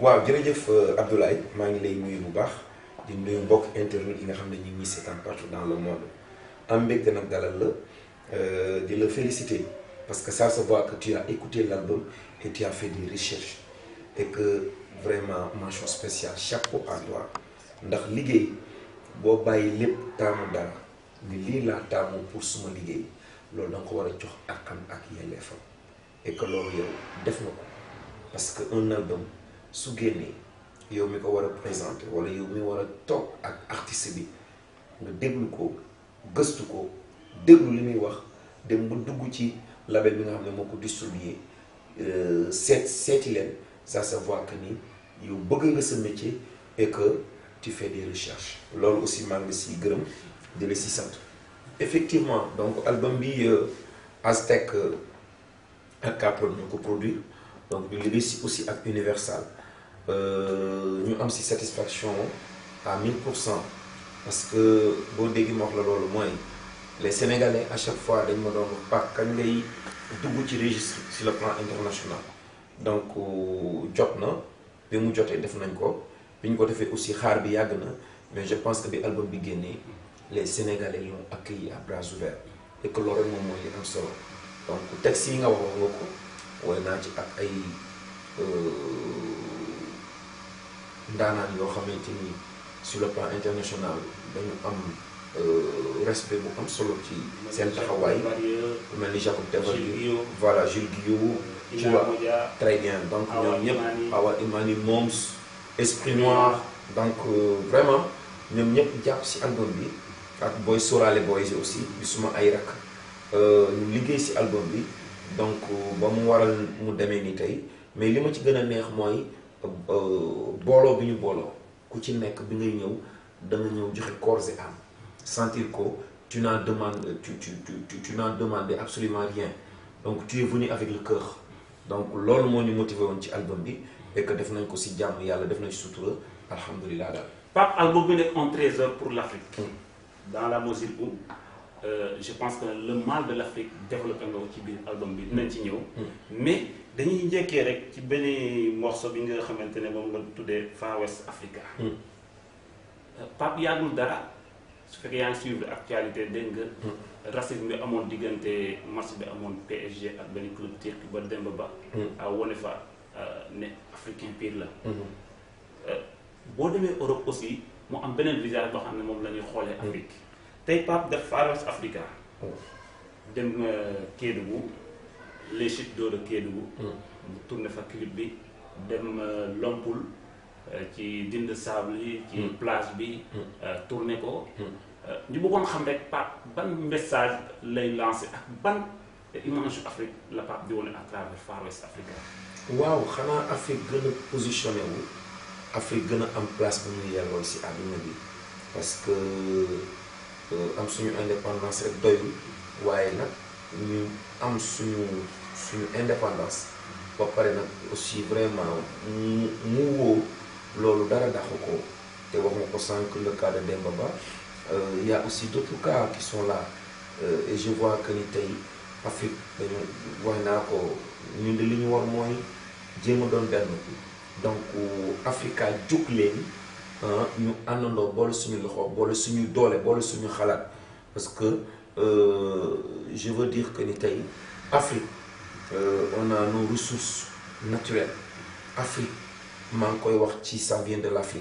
waaw jërëjëf Abdoulaye maa ngi lay nuyu bu baax di nuyu mbokk internet yi nga xam ne ñu ngi seetaan partout dans le monde am mbégte nag dalal la di la féliciter parce que ça se voit que tu as écouté l'album et tu as fait des recherches et que vraiment mention spéciale chapeau à toi ndax liggéey boo bàyyi lépp taamu dara ni lii laa taamu pour suma liggéey loolu da nga ko war a jox akam ak yelleefam et que loolu yow def na ko parce que un album su génnee yow mi ko war a présenter wala yow mi war a toog ak artiste bi nga déglu ko gëstu ko déglu li muy wax dem ba dugg ci label bi nga xam ne moo ko distribuer seeti leen ça se voit que ni yow bëgg nga sa métier et que tu fais des recherches loolu aussi maa ngi si gërëm di la si sant effectivement donc album bi Aztec ak Caprod ñoo ko produire donc ñu liggéey si aussi ak Universal ñu am si satisfaction à 1000% parce que boo déggee ma wax la loolu mooy les Sénégalais à chaque fois dañ ma doon wax kañ ngay dugg ci registre sur le plan international donc jot na bi mu jotee def nañ ko bi ñu ko defee aussi xaar bi yàgg na mais je pense que bi album bi génnee les Sénégalais l'ont accueilli à bras ouverts et que loolu rek moom mooy li am solo donc texte yi nga wax nga ko woy naa ci ak ay ndaanaan yoo xamante ni sur le plan international dañu am respect bu am solo ci seen taxawaay ku mel ni Jacob Devalier voilà Jules Guillaume tu vois très bien donc ñoom ñëpp Awa Imani Moms Esprit Noir donc vraiment ñoom ñëpp jàpp si album bi ak Boy Sorale Boys aussi bi suma ay rak ñu liggéey si album bi donc ba mu waral mu demee ni tey mais li ma ci gën a neex mooy booloo bi ñu booloo ku ci nekk bi ngay ñëw da nga ñëw joxe corps et âme sentir ko tu n'as demandé absolument rien donc tu es venu avec le cœur donc loolu moo ñu motivé woon ci album bi et que def nañ ko si jàmm yàlla def nañ si sutura alhamdulilah daal. Pape, album bi nekk un trésor pour l'Afrique. Dans la mesure où je pense que le mal de l'Afrique développé nga ko ci biir album bi dinañ ci ñëw. mais dañuy njëkkee rek ci benn morceau bi nga xamante ne moom nga tuddee Far West Africa. Pape yàggul dara su fekkee yaa ngi suivre actualité dégg nga racisme bi amoon diggante match bi amoon PSG ak benn club turc ba Demba Ba. a wone fa ne africain pire la. boo demee Europe aussi mu am beneen visage boo xam ne moom la ñuy xoolee Afrique tey Pape def Far West Africa dem Kédougou les chutes d'eau de Kédougou mu tourné fa clip bi dem Lompoul ci dinde sable yi ci plage bi tourné ko ñu bëggoon xam rek Pape ban message lay lancé ak ban image Afrique la Pape di wone à travers Far West Africa. waaw xanaa Afrique gën a positionné wu Afrique gën a am place bu ñu yelloo si àdduna bi parce que am suñu indépendance rek doyul waaye nag ñu am suñu indépendance ba pare nag aussi vraiment mu wóor loolu dara daxu ko te wax nga ko sànq le cas de Demba Ba il y a aussi d'autres cas qui sont là et je vois que ni tey Afrique dañu wax naa ko ñun de li ñu war mooy jéem a doon benn donc Africa jóg leen ñu àndandoo boole suñu loxo boole suñu doole boole suñu xalaat parce que je veux dire que ni tey Afrique on a nos ressources naturelles Afrique maa ngi koy wax ci ça vient de l'Afrique